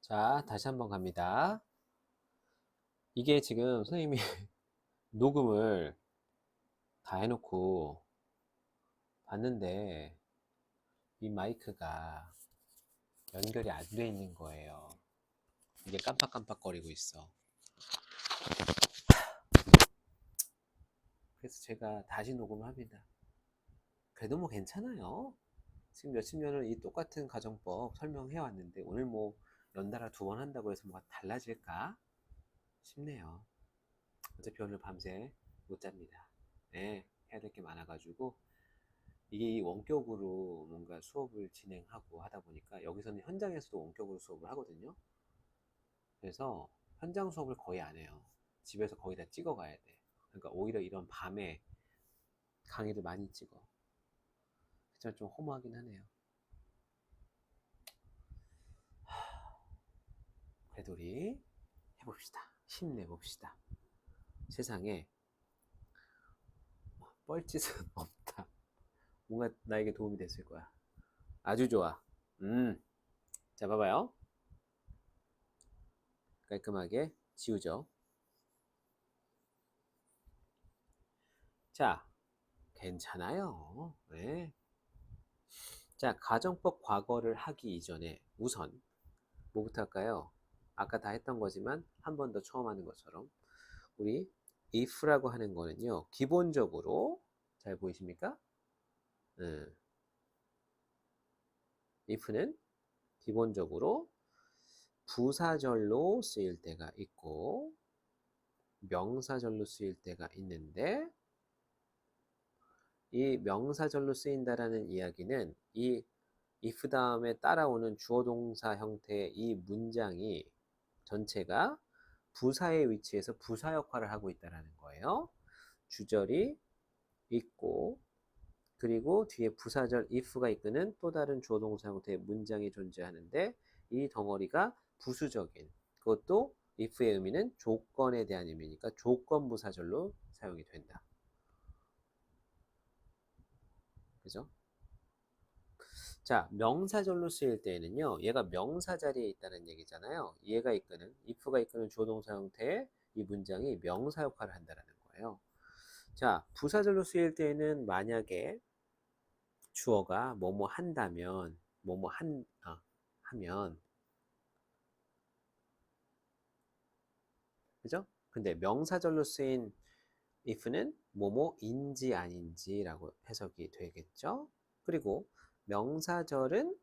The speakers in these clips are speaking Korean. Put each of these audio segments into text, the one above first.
자, 다시 한번 갑니다. 이게 지금 선생님이 녹음을 다 해놓고 봤는데 이 마이크가 연결이 안 돼 있는 거예요. 이게 깜빡깜빡거리고 있어. 그래서 제가 다시 녹음을 합니다. 그래도 뭐 괜찮아요. 지금 몇십 년을 이 똑같은 가정법 설명해 왔는데 오늘 뭐 연달아 2번 한다고 해서 뭐가 달라질까 싶네요. 어차피 오늘 밤새 못 잡니다. 네, 해야 될 게 많아가지고 이게 이 원격으로 뭔가 수업을 진행하고 하다 보니까 여기서는 현장에서도 원격으로 수업을 하거든요. 그래서 현장 수업을 거의 안 해요. 집에서 거의 다 찍어 가야 돼. 그러니까 오히려 이런 밤에 강의를 많이 찍어. 진짜 좀 허무하긴 하네요. 그래도 우리 해봅시다. 힘내봅시다. 세상에 뻘짓은 없다. 뭔가 나에게 도움이 됐을 거야. 아주 좋아. 자, 봐봐요. 깔끔하게 지우죠. 자, 괜찮아요. 네. 자, 가정법 과거를 하기 이전에 우선 뭐부터 할까요? 아까 다 했던 거지만 한 번 더 처음 하는 것처럼 우리 if라고 하는 거는요. 기본적으로 잘 보이십니까? if는 기본적으로 부사절로 쓰일 때가 있고 명사절로 쓰일 때가 있는데 이 명사절로 쓰인다라는 이야기는 이 if 다음에 따라오는 주어 동사 형태의 이 문장이 전체가 부사의 위치에서 부사 역할을 하고 있다는 거예요. 주절이 있고 그리고 뒤에 부사절 if가 이끄는 또 다른 주어 동사 형태의 문장이 존재하는데 이 덩어리가 부수적인 그것도 if의 의미는 조건에 대한 의미니까 조건 부사절로 사용이 된다. 그죠? 자, 명사절로 쓰일 때에는요. 얘가 명사 자리에 있다는 얘기잖아요. 얘가 이끄는, if가 이끄는 주어동사 형태의 이 문장이 명사 역할을 한다는 거예요. 자, 부사절로 쓰일 때에는 만약에 주어가 뭐뭐 한다면, 하면, 그죠? 근데 명사절로 쓰인 if는 뭐뭐인지 아닌지라고 해석이 되겠죠? 그리고 명사절은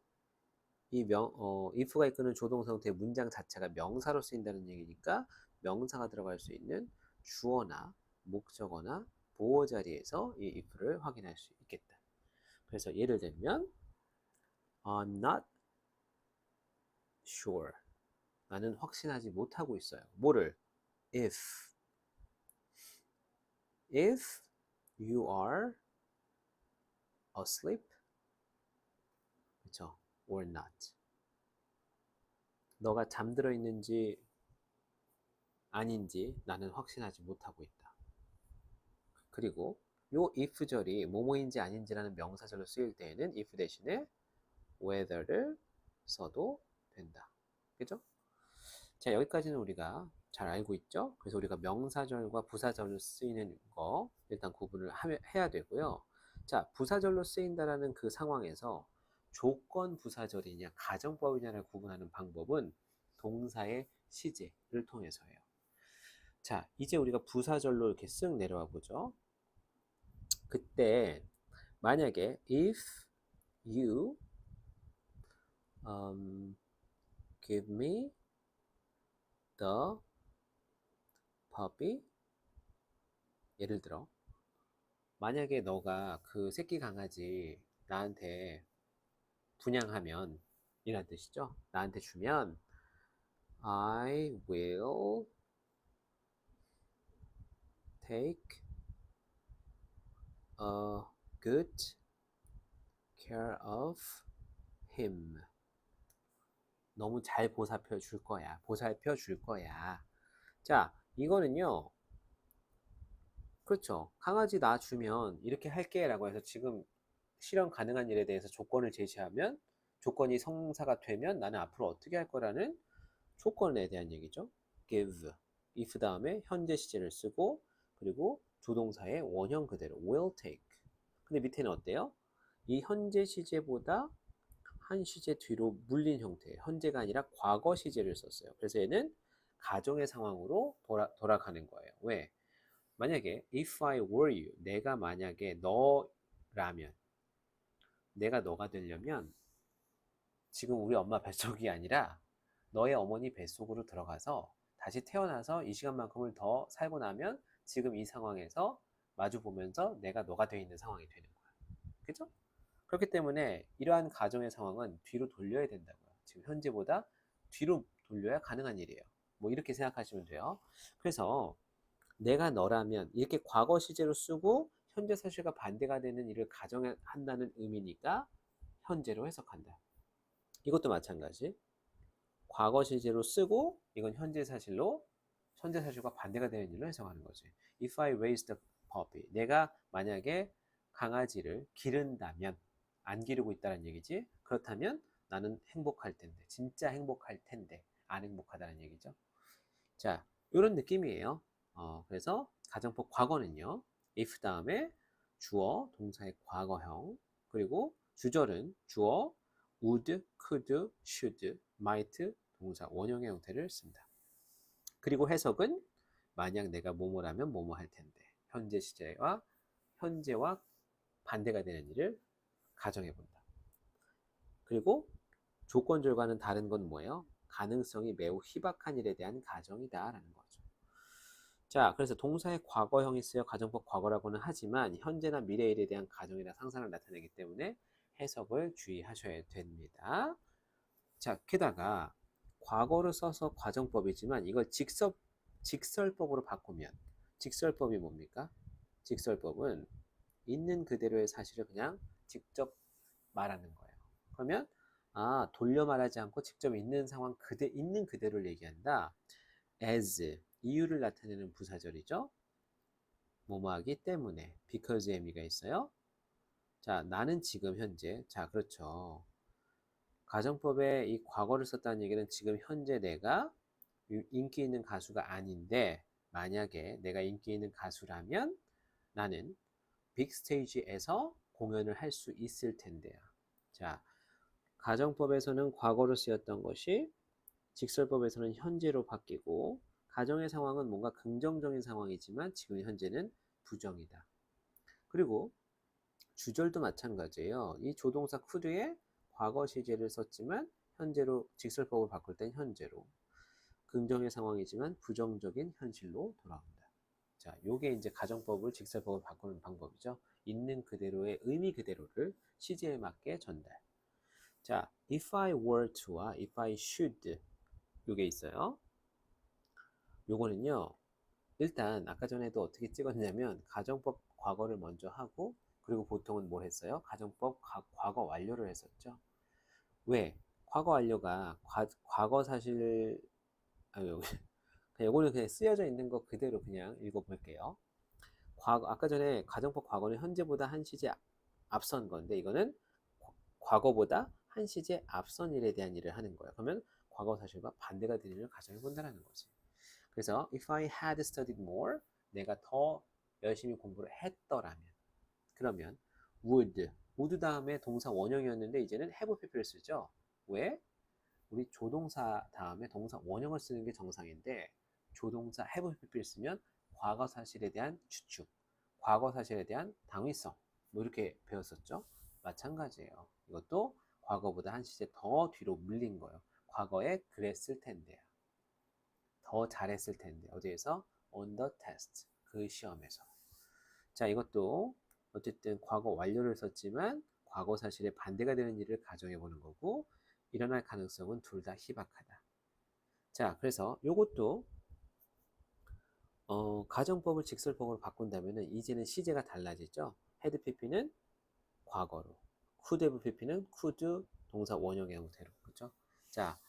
if가 이끄는 조동사 형태의 문장 자체가 명사로 쓰인다는 얘기니까 명사가 들어갈 수 있는 주어나 목적어나 보어 자리에서 이 if를 확인할 수 있겠다. 그래서 예를 들면 I'm not sure. 나는 확신하지 못하고 있어요. 뭐를? If you are asleep, 그렇죠? Or not. 너가 잠들어 있는지 아닌지 나는 확신하지 못하고 있다. 그리고 요 if절이 뭐뭐인지 아닌지라는 명사절로 쓰일 때에는 if 대신에 whether를 써도 된다. 그죠? 자, 여기까지는 우리가 잘 알고 있죠? 그래서 우리가 명사절과 부사절로 쓰이는 거 일단 구분을 해야 되고요. 자, 부사절로 쓰인다라는 그 상황에서 조건 부사절이냐 가정법이냐를 구분하는 방법은 동사의 시제를 통해서예요. 자, 이제 우리가 부사절로 이렇게 쓱 내려와 보죠. 그때 만약에 if you give me the puppy, 예를 들어 만약에 너가 그 새끼 강아지 나한테 분양하면 이란 뜻이죠. 나한테 주면 I will take a good care of him. 너무 잘 보살펴 줄 거야. 보살펴 줄 거야. 자, 이거는요. 그렇죠. 강아지 나 주면 이렇게 할게 라고 해서 지금 실현 가능한 일에 대해서 조건을 제시하면 조건이 성사가 되면 나는 앞으로 어떻게 할 거라는 조건에 대한 얘기죠. give. if 다음에 현재 시제를 쓰고 그리고 조동사의 원형 그대로 will take. 근데 밑에는 어때요? 이 현재 시제보다 한 시제 뒤로 물린 형태, 현재가 아니라 과거 시제를 썼어요. 그래서 얘는 가정의 상황으로 돌아가는 거예요. 왜? 만약에 if I were you, 내가 만약에 너라면, 내가 너가 되려면 지금 우리 엄마 뱃속이 아니라 너의 어머니 뱃속으로 들어가서 다시 태어나서 이 시간만큼을 더 살고 나면 지금 이 상황에서 마주 보면서 내가 너가 되어 있는 상황이 되는 거야. 그죠? 그렇기 때문에 이러한 가정의 상황은 뒤로 돌려야 된다고요. 지금 현재보다 뒤로 돌려야 가능한 일이에요. 뭐 이렇게 생각하시면 돼요. 그래서 내가 너라면 이렇게 과거 시제로 쓰고 현재 사실과 반대가 되는 일을 가정한다는 의미니까 현재로 해석한다. 이것도 마찬가지. 과거 시제로 쓰고 이건 현재 사실로 현재 사실과 반대가 되는 일로 해석하는 거지. If I raise the puppy, 내가 만약에 강아지를 기른다면, 안 기르고 있다는 얘기지. 그렇다면 나는 행복할 텐데, 진짜 행복할 텐데 안 행복하다는 얘기죠. 자, 이런 느낌이에요. 그래서 가정법 과거는요, if 다음에 주어, 동사의 과거형, 그리고 주절은 주어, would, could, should, might, 동사 원형의 형태를 씁니다. 그리고 해석은 만약 내가 뭐뭐라면 뭐뭐 할 텐데, 현재 시제와 현재와 반대가 되는 일을 가정해 본다. 그리고 조건절과는 다른 건 뭐예요? 가능성이 매우 희박한 일에 대한 가정이다 라는 거죠. 자, 그래서 동사의 과거형이 쓰여 가정법 과거라고는 하지만 현재나 미래 일에 대한 가정이나 상상을 나타내기 때문에 해석을 주의하셔야 됩니다. 자, 게다가 과거를 써서 과정법이지만 이걸 직설법으로 바꾸면 직설법이 뭡니까? 직설법은 있는 그대로의 사실을 그냥 직접 말하는 거예요. 그러면 돌려 말하지 않고 직접 있는 상황 있는 그대로를 얘기한다. as 이유를 나타내는 부사절이죠. 뭐뭐하기 때문에 because 의미가 있어요. 자, 나는 지금 현재. 자, 그렇죠. 가정법에 이 과거를 썼다는 얘기는 지금 현재 내가 인기 있는 가수가 아닌데 만약에 내가 인기 있는 가수라면 나는 빅스테이지에서 공연을 할 수 있을 텐데요. 자, 가정법에서는 과거로 쓰였던 것이 직설법에서는 현재로 바뀌고 가정의 상황은 뭔가 긍정적인 상황이지만 지금 현재는 부정이다. 그리고 주절도 마찬가지예요. 이 조동사 could에 과거 시제를 썼지만 현재로 직설법을 바꿀 땐 현재로 긍정의 상황이지만 부정적인 현실로 돌아온다. 자, 요게 이제 가정법을 직설법을 바꾸는 방법이죠. 있는 그대로의 의미 그대로를 시제에 맞게 전달. 자, if I were to와 if I should 요게 있어요. 요거는요. 일단 아까 전에도 어떻게 찍었냐면 가정법 과거를 먼저 하고 그리고 보통은 뭘 했어요? 가정법 과거 완료를 했었죠. 왜? 과거 완료가 과거 사실 요거는 그냥 쓰여져 있는 거 그대로 그냥 읽어볼게요. 아까 전에 가정법 과거는 현재보다 한 시제 앞선 건데 이거는 과거보다 한 시제 앞선 일에 대한 일을 하는 거예요. 그러면 과거 사실과 반대가 되는 일을 가정해 본다는 거지. 그래서 if I had studied more, 내가 더 열심히 공부를 했더라면, 그러면 would 다음에 동사 원형이었는데 이제는 have pp를 쓰죠. 왜? 우리 조동사 다음에 동사 원형을 쓰는 게 정상인데 조동사 have pp를 쓰면 과거 사실에 대한 추측, 과거 사실에 대한 당위성 뭐 이렇게 배웠었죠. 마찬가지예요. 이것도 과거보다 한 시제 더 뒤로 물린 거예요. 과거에 그랬을 텐데요. 더 잘했을 텐데 어디에서? on the test 그 시험에서. 자, 이것도 어쨌든 과거 완료를 썼지만 과거 사실에 반대가 되는 일을 가정해 보는 거고 일어날 가능성은 둘 다 희박하다. 자, 그래서 요것도 가정법을 직설법으로 바꾼다면은 이제는 시제가 달라지죠. had pp는 과거로, could have pp는 could 동사 원형의 형태로, 그렇죠? 자,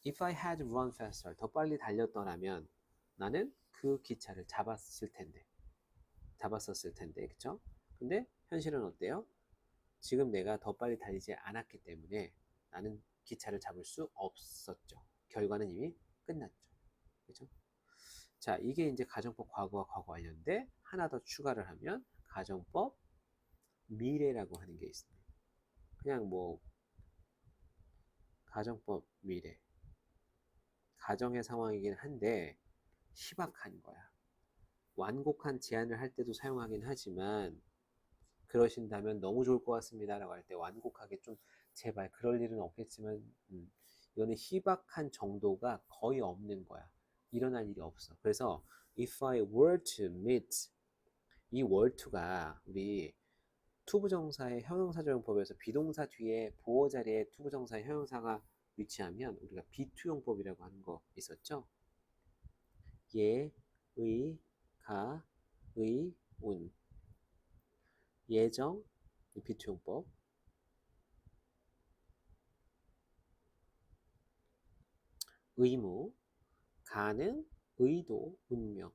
if I had run faster, 더 빨리 달렸더라면 나는 그 기차를 잡았었을 텐데, 그쵸? 근데 현실은 어때요? 지금 내가 더 빨리 달리지 않았기 때문에 나는 기차를 잡을 수 없었죠. 결과는 이미 끝났죠. 그죠? 자, 이게 이제 가정법 과거와 과거 완료인데 하나 더 추가를 하면 가정법 미래라고 하는 게 있습니다. 그냥 뭐 가정법 미래. 가정의 상황이긴 한데 희박한 거야. 완곡한 제안을 할 때도 사용하긴 하지만 그러신다면 너무 좋을 것 같습니다 라고 할 때 완곡하게 좀 제발 그럴 일은 없겠지만 이거는 희박한 정도가 거의 없는 거야. 일어날 일이 없어. 그래서 if I were to meet 이 were to가 우리 투부정사의 형용사적용법에서 비동사 뒤에 보어 자리에 투부정사의 형용사가 위치하면 우리가 비투용법이라고 하는 거 있었죠? 예, 의, 가, 의, 운. 예정, 비투용법. 의무, 가능, 의도, 운명.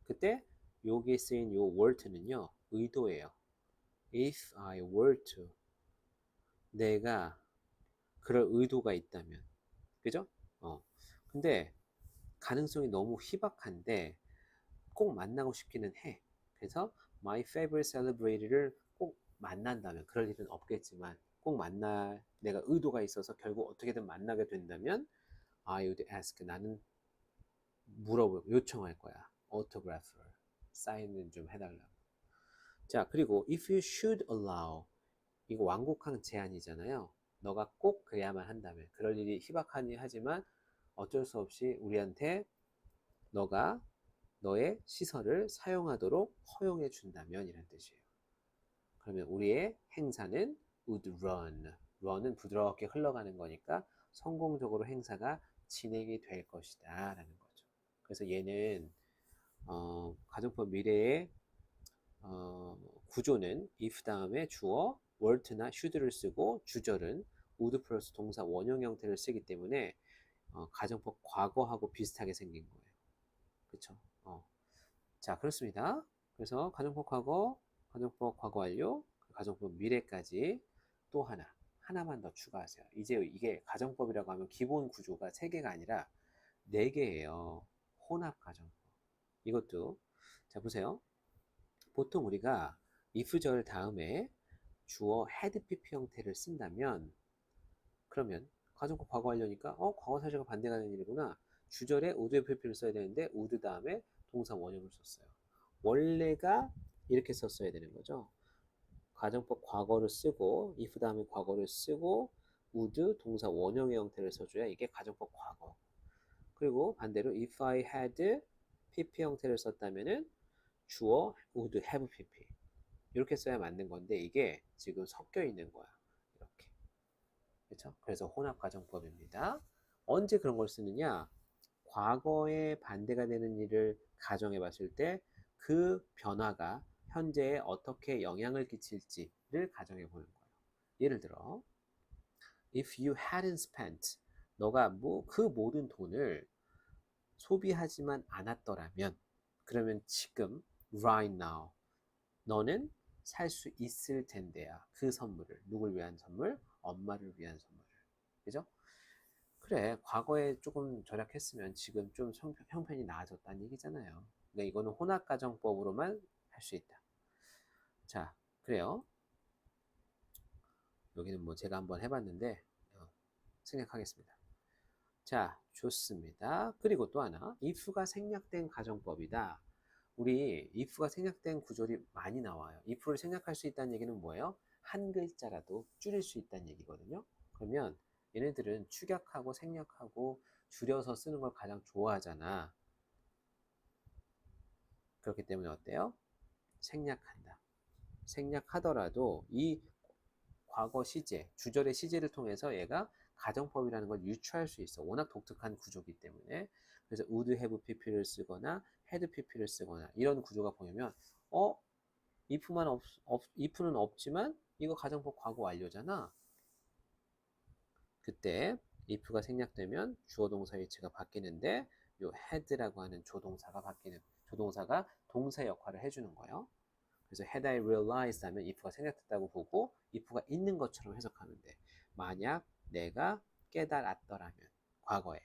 그때 여기에 쓰인 요 were to는요, 의도예요. If I were to. 내가 그럴 의도가 있다면. 그죠? 근데 가능성이 너무 희박한데 꼭 만나고 싶기는 해. 그래서 my favorite celebrity를 꼭 만난다면 그럴 일은 없겠지만 꼭 내가 의도가 있어서 결국 어떻게든 만나게 된다면 I would ask 나는 물어보고 요청할 거야. autograph를 사인은 좀 해달라고. 자, 그리고 if you should allow 이거 완곡한 제안이잖아요. 너가 꼭 그래야만 한다면 그럴 일이 희박하니 하지만 어쩔 수 없이 우리한테 너가 너의 시설을 사용하도록 허용해 준다면 이란 뜻이에요. 그러면 우리의 행사는 would run. run은 부드럽게 흘러가는 거니까 성공적으로 행사가 진행이 될 것이다 라는 거죠. 그래서 얘는 가정법 미래의 구조는 if 다음에 주어 were나 should를 쓰고 주절은 would 플러스 동사 원형 형태를 쓰기 때문에 가정법 과거하고 비슷하게 생긴 거예요. 그쵸? 자, 그렇습니다. 그래서 가정법 과거, 가정법 과거 완료, 가정법 미래까지 또 하나만 더 추가하세요. 이제 이게 가정법이라고 하면 기본 구조가 3개가 아니라 4개예요. 혼합 가정법. 이것도 자 보세요. 보통 우리가 if절 다음에 주어 had pp 형태를 쓴다면 그러면 가정법 과거 완료니까 과거 사실과 반대가 되는 일이구나. 주절에 would pp를 써야 되는데 would 다음에 동사 원형을 썼어요. 원래가 이렇게 썼어야 되는 거죠. 가정법 과거를 쓰고 if 다음에 과거를 쓰고 would 동사 원형의 형태를 써줘야 이게 가정법 과거. 그리고 반대로 if I had pp 형태를 썼다면은 주어 would have pp 이렇게 써야 맞는 건데 이게 지금 섞여 있는 거야. 이렇게. 그렇죠? 그래서 혼합 가정법입니다. 언제 그런 걸 쓰느냐? 과거에 반대가 되는 일을 가정해 봤을 때 그 변화가 현재에 어떻게 영향을 끼칠지를 가정해 보는 거예요. 예를 들어 if you hadn't spent 너가 그 모든 돈을 소비하지만 않았더라면 그러면 지금 right now 너는 살 수 있을 텐데야 그 선물을 누굴 위한 선물? 엄마를 위한 선물을. 그죠? 그래 과거에 조금 절약했으면 지금 좀 형편이 나아졌다는 얘기잖아요. 그러니까 이거는 혼합가정법으로만 할 수 있다. 자 그래요. 여기는 뭐 제가 한번 해봤는데 생략하겠습니다. 자 좋습니다. 그리고 또 하나 if가 생략된 가정법이다. 우리 if가 생략된 구절이 많이 나와요. if를 생략할 수 있다는 얘기는 뭐예요? 한 글자라도 줄일 수 있다는 얘기거든요. 그러면 얘네들은 축약하고 생략하고 줄여서 쓰는 걸 가장 좋아하잖아. 그렇기 때문에 어때요? 생략한다. 생략하더라도 이 과거 시제, 주절의 시제를 통해서 얘가 가정법이라는 걸 유추할 수 있어. 워낙 독특한 구조이기 때문에. 그래서 would have pp를 쓰거나 had pp를 쓰거나 이런 구조가 보이면 if는 없지만 이거 가정법 과거 완료잖아. 그때 if가 생략되면 주어 동사 위치가 바뀌는데 요 had라고 하는 조동사가 동사 역할을 해주는 거예요. 그래서 had I realized 하면 if가 생략됐다고 보고 if가 있는 것처럼 해석하면 돼. 만약 내가 깨달았더라면 과거에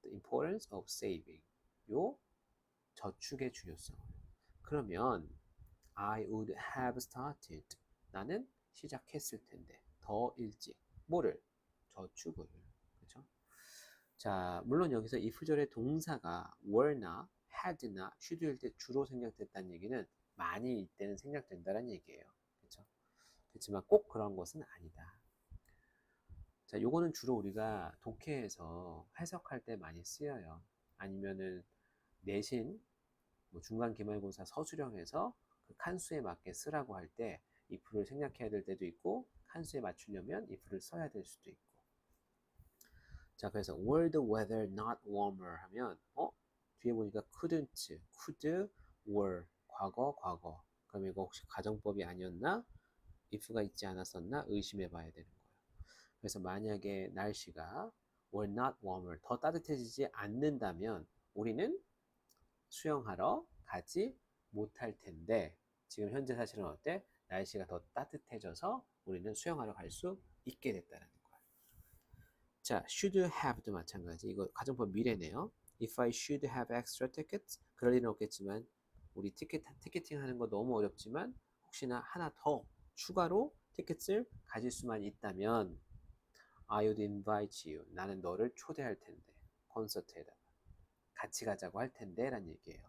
the importance of saving. 요 저축의 중요성. 그러면 I would have started. 나는 시작했을 텐데 더 일찍 뭐를? 저축을. 그렇죠? 자, 물론 여기서 if절의 동사가 were나 had나 should일 때 주로 생략됐다는 얘기는 많이 이때는 생략된다는 얘기예요. 그렇죠? 그렇지만 꼭 그런 것은 아니다. 자, 요거는 주로 우리가 독해에서 해석할 때 많이 쓰여요. 아니면은 내신 뭐 중간 기말고사 서술형에서 그 칸수에 맞게 쓰라고 할 때 if를 생략해야 될 때도 있고 칸수에 맞추려면 if를 써야 될 수도 있고. 자, 그래서 were the weather not warmer 하면 뒤에 보니까 couldn't, could, were 과거. 그럼 이거 혹시 가정법이 아니었나? if가 있지 않았었나? 의심해 봐야 되는 거예요. 그래서 만약에 날씨가 were not warmer 더 따뜻해지지 않는다면 우리는 수영하러 가지 못할 텐데 지금 현재 사실은 어때? 날씨가 더 따뜻해져서 우리는 수영하러 갈 수 있게 됐다는 거야. 자, should have도 마찬가지. 이거 가정법 미래네요. If I should have extra tickets, 그럴 일은 없겠지만 우리 티켓팅 하는 거 너무 어렵지만 혹시나 하나 더 추가로 티켓을 가질 수만 있다면 I would invite you. 나는 너를 초대할 텐데 콘서트에다가 같이 가자고 할 텐데 라는 얘기예요.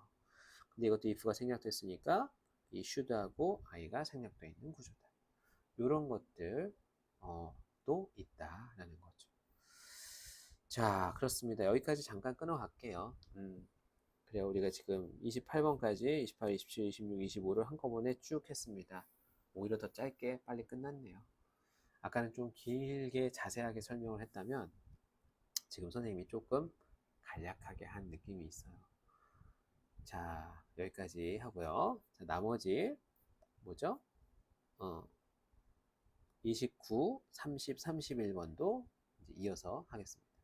근데 이것도 if가 생략됐으니까 이 should하고 I가 생략되어 있는 구조다. 이런 것들 또 있다라는 거죠. 자, 그렇습니다. 여기까지 잠깐 끊어갈게요. 그래요. 우리가 지금 28번까지 28, 27, 26, 25를 한꺼번에 쭉 했습니다. 오히려 더 짧게 빨리 끝났네요. 아까는 좀 길게 자세하게 설명을 했다면 지금 선생님이 조금 간략하게 한 느낌이 있어요. 자, 여기까지 하고요. 자, 나머지 뭐죠? 29, 30, 31번도 이제 이어서 하겠습니다.